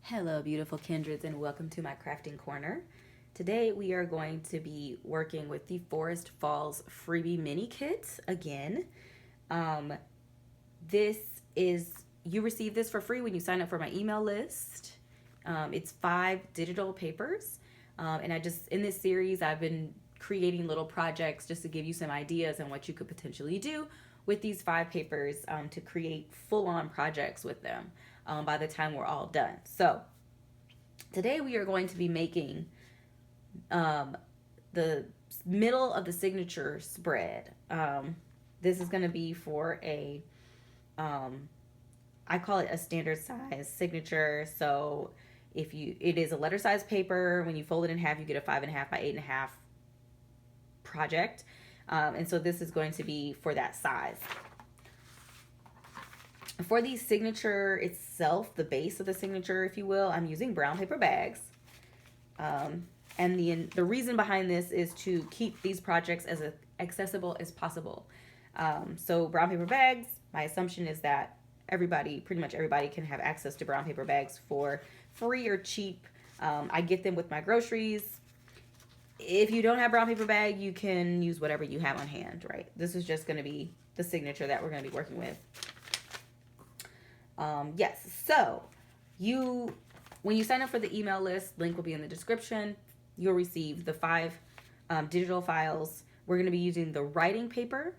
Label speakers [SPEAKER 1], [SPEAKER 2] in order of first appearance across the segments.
[SPEAKER 1] Hello, beautiful kindreds, and welcome to my crafting corner. Today we are going to be working with the Forest Falls Freebie mini kit again. Um, this is, you receive this for free when you sign up for my email list. It's 5 digital papers. And in this series, I've been creating little projects just to give you some ideas on what you could potentially do with these 5 papers to create full-on projects with them by the time we're all done. So today we are going to be making the middle of the signature spread. This is going to be for I call it a standard size signature. So it is a letter size paper. When you fold it in half, you get a 5.5 by 8.5 project. And so this is going to be for that size. For the signature itself, the base of the signature, if you will, I'm using brown paper bags. And the reason behind this is to keep these projects as accessible as possible. So brown paper bags, my assumption is that pretty much everybody can have access to brown paper bags for free or cheap. I get them with my groceries. If you don't have brown paper bag, you can use whatever you have on hand, right? This is just going to be the signature that we're going to be working with. Yes, so when you sign up for the email list, link will be in the description. You'll receive the 5 digital files. We're going to be using the writing paper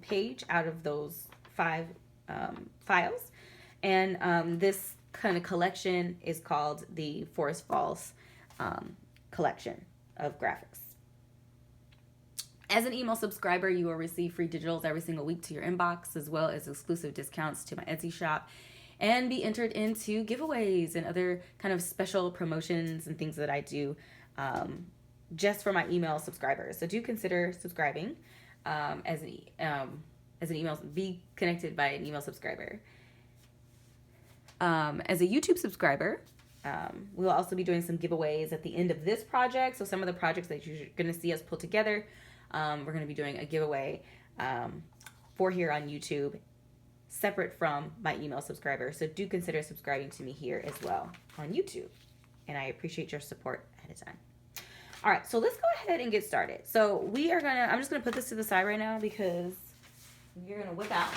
[SPEAKER 1] page out of those 5 files. And this kind of collection is called the Forest Falls collection of graphics. As an email subscriber, you will receive free digitals every single week to your inbox, as well as exclusive discounts to my Etsy shop, and be entered into giveaways and other kind of special promotions and things that I do just for my email subscribers. So do consider subscribing as an email, be connected by an email subscriber. As a YouTube subscriber, we'll also be doing some giveaways at the end of this project. So some of the projects that you're going to see us pull together, we're going to be doing a giveaway for here on YouTube, separate from my email subscriber. So do consider subscribing to me here as well on YouTube. And I appreciate your support ahead of time. All right, so let's go ahead and get started. So I'm just going to put this to the side right now because you're going to whip out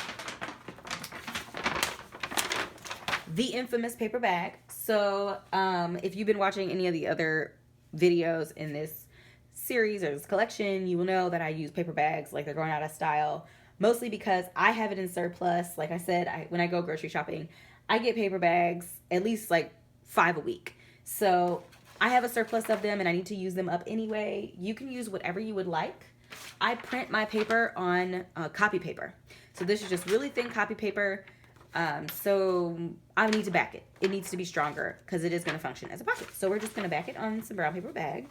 [SPEAKER 1] the infamous paper bag. So if you've been watching any of the other videos in this series or this collection, you will know that I use paper bags like they're going out of style, mostly because I have it in surplus. Like I said, when I go grocery shopping, I get paper bags at least like 5 a week. So I have a surplus of them and I need to use them up anyway. You can use whatever you would like. I print my paper on copy paper. So this is just really thin copy paper. So I need to back it. It needs to be stronger because it is going to function as a pocket. So we're just going to back it on some brown paper bag.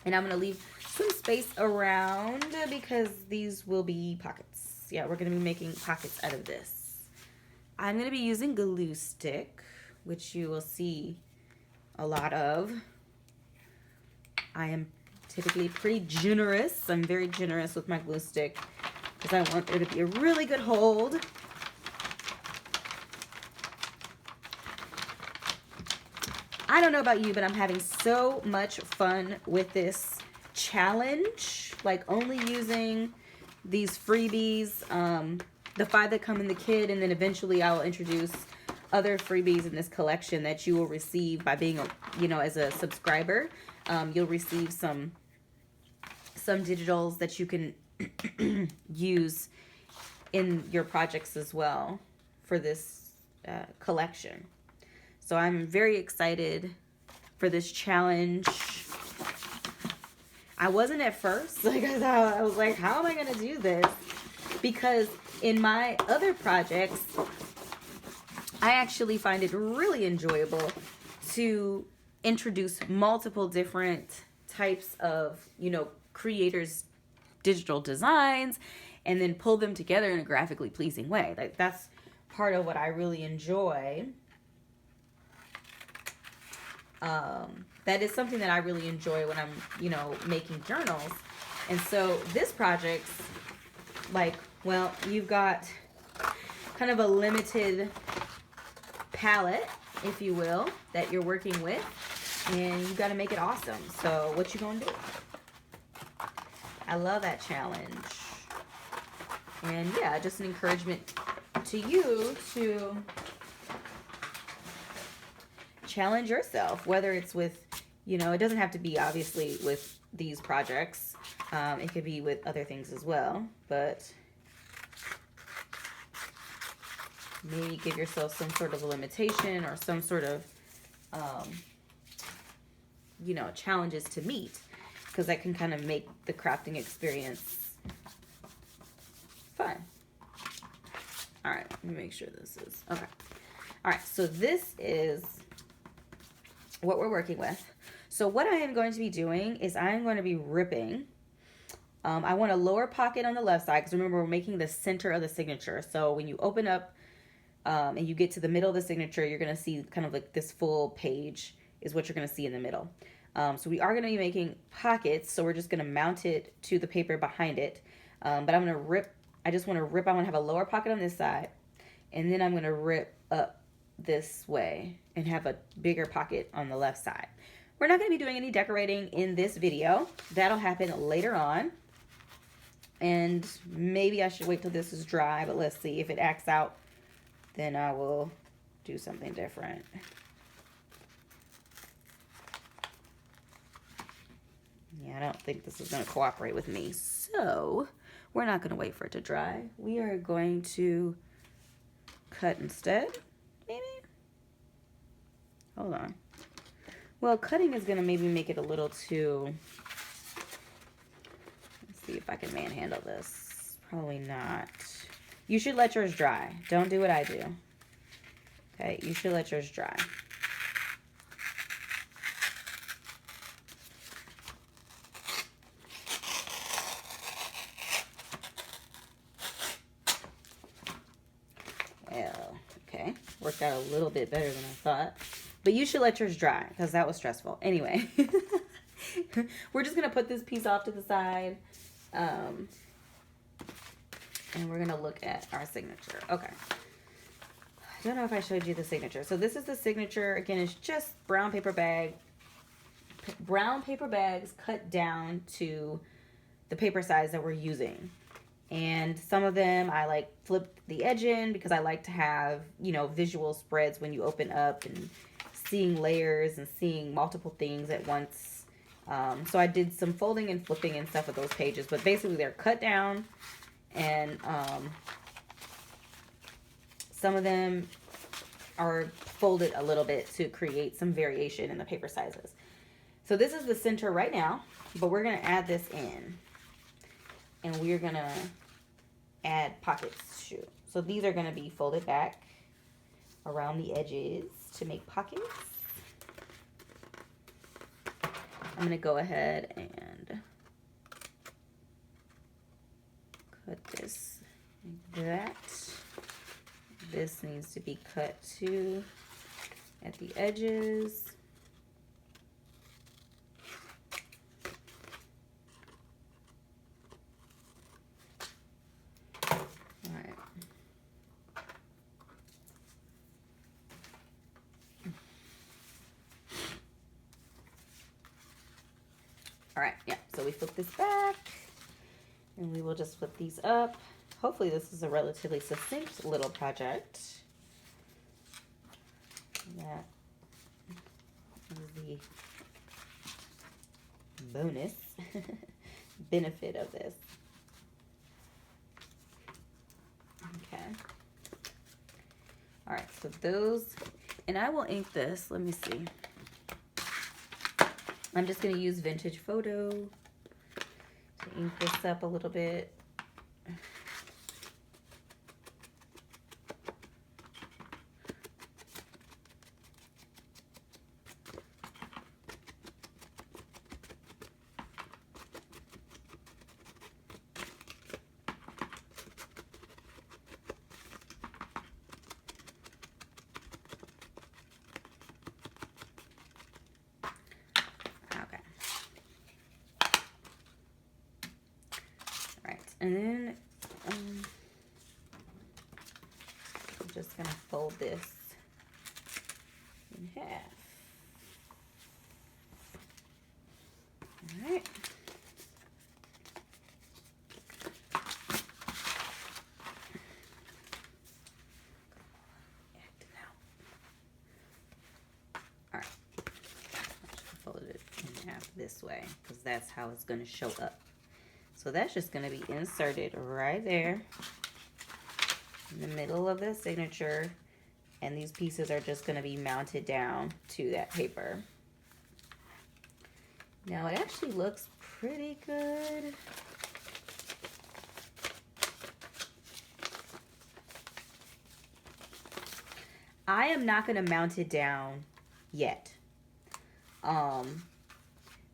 [SPEAKER 1] And I'm going to leave some space around because these will be pockets. Yeah, we're going to be making pockets out of this. I'm going to be using glue stick, which you will see a lot of. I am typically pretty generous. I'm very generous with my glue stick because I want there to be a really good hold. I don't know about you, but I'm having so much fun with this challenge. Like only using these freebies, the 5 that come in the kit, and then eventually I will introduce other freebies in this collection that you will receive by being, as a subscriber. You'll receive some digitals that you can use in your projects as well for this collection. So I'm very excited for this challenge. I wasn't at first. I was like, how am I going to do this? Because in my other projects, I actually find it really enjoyable to introduce multiple different types of, creators' digital designs and then pull them together in a graphically pleasing way. Like that's part of what I really enjoy. That is something that I really enjoy when I'm, making journals. And so this project's you've got kind of a limited palette, if you will, that you're working with, and you got to make it awesome. So what you gonna do? I love that challenge. And yeah, just an encouragement to you to challenge yourself, whether it's with, you know, it doesn't have to be obviously with these projects. It could be with other things as well, but maybe give yourself some sort of a limitation or some sort of, you know, challenges to meet, because that can kind of make the crafting experience fun. All right, let me make sure this is, okay. All right, so this is what we're working with. So what I am going to be doing is I'm going to be ripping. I want a lower pocket on the left side, because remember, we're making the center of the signature. So when you open up and you get to the middle of the signature, you're going to see kind of like this full page is what you're going to see in the middle. So we are going to be making pockets, so we're just going to mount it to the paper behind it. But I'm going to rip, I just want to rip, I want to have a lower pocket on this side, and then I'm going to rip up this way and have a bigger pocket on the left side. We're not going to be doing any decorating in this video. That'll happen later on. And maybe I should wait till this is dry, but let's see. If it acts out, then I will do something different. Yeah, I don't think this is going to cooperate with me. So we're not going to wait for it to dry. We are going to cut instead, maybe? Hold on. Well, cutting is going to maybe make it a little too... Let's see if I can manhandle this. Probably not. You should let yours dry. Don't do what I do. Okay, you should let yours dry. Well, okay. Worked out a little bit better than I thought. But you should let yours dry, because that was stressful. Anyway, we're just going to put this piece off to the side. And we're going to look at our signature. Okay. I don't know if I showed you the signature. So this is the signature. Again, it's just brown paper bag. Brown paper bags cut down to the paper size that we're using. And some of them I like flipped the edge in, because I like to have, you know, visual spreads when you open up and seeing layers and seeing multiple things at once. So I did some folding and flipping and stuff with those pages, but basically they're cut down, and some of them are folded a little bit to create some variation in the paper sizes. So this is the center right now, but we're going to add this in, and we're going to add pockets too. So these are going to be folded back around the edges to make pockets. I'm going to go ahead and cut this like that. This needs to be cut too at the edges. All right, yeah, so we flip this back, and we will just flip these up. Hopefully this is a relatively succinct little project. That is the bonus benefit of this. Okay. All right, so those, and I will ink this. Let me see. I'm just going to use Vintage Photo to ink this up a little bit. And then I'm just going to fold this half. All right. All right. Fold it in half this way because that's how it's going to show up. So that's just going to be inserted right there in the middle of the signature, and these pieces are just going to be mounted down to that paper. Now it actually looks pretty good. I am not going to mount it down yet,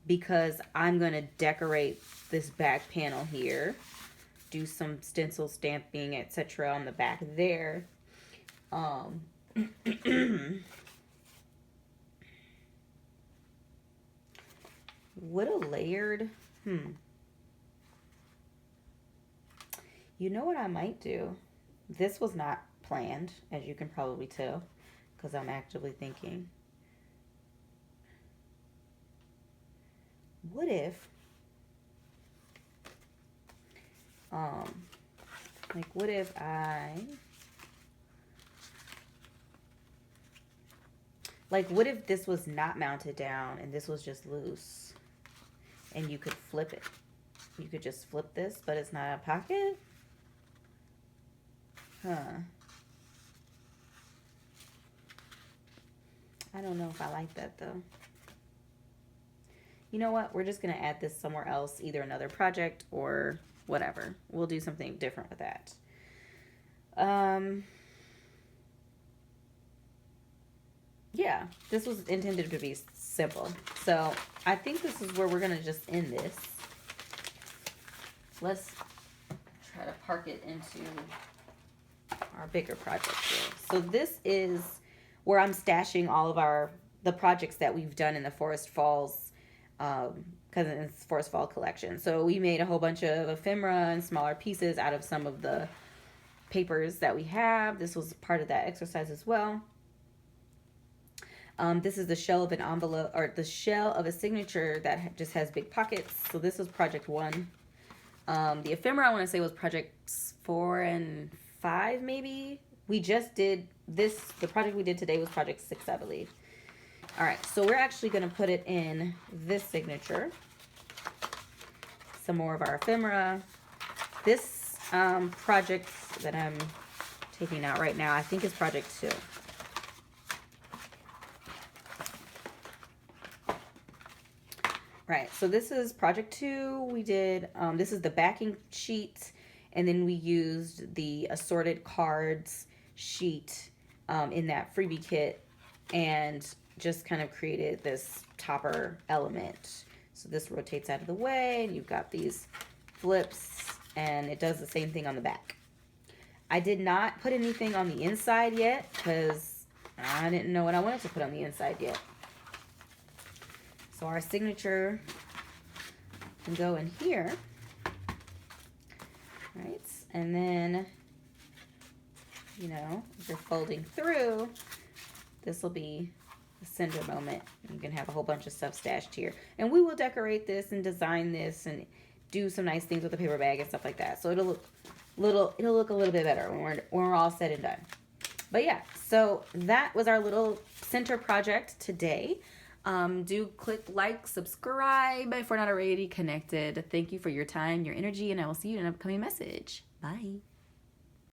[SPEAKER 1] because I'm going to decorate this back panel here, do some stencil stamping, etc. on the back there. Would a layered, you know what I might do? This was not planned, as you can probably tell, because I'm actively thinking. What if, like, what if what if this was not mounted down and this was just loose and you could flip it? You could just flip this, but it's not a pocket? Huh. I don't know if I like that though. You know what? We're just going to add this somewhere else, either another project or whatever. We'll do something different with that. Yeah, this was intended to be simple. So I think this is where we're going to just end this. Let's try to park it into our bigger project here. So this is where I'm stashing all of the projects that we've done in the Forest Falls, because it's Forest Fall collection. So we made a whole bunch of ephemera and smaller pieces out of some of the papers that we have. This was part of that exercise as well. This is the shell of an envelope, or the shell of a signature that just has big pockets. So this was project 1. The ephemera, I want to say, was projects 4 and 5, maybe. We just did this, the project we did today was project 6, I believe. All right, so we're actually going to put it in this signature. Some more of our ephemera. This project that I'm taking out right now, I think is project 2. Right, so this is project 2. We did, this is the backing sheet, and then we used the assorted cards sheet in that freebie kit, and just kind of created this topper element. So this rotates out of the way, and you've got these flips, and it does the same thing on the back. I did not put anything on the inside yet, because I didn't know what I wanted to put on the inside yet. So our signature can go in here, right? And then, you know, if you're folding through, this will be the center moment. You can have a whole bunch of stuff stashed here. And we will decorate this and design this and do some nice things with the paper bag and stuff like that. So it'll look a little bit better when we're all said and done. But yeah, so that was our little center project today. Do click like, subscribe if we're not already connected. Thank you for your time, your energy, and I will see you in an upcoming message. Bye.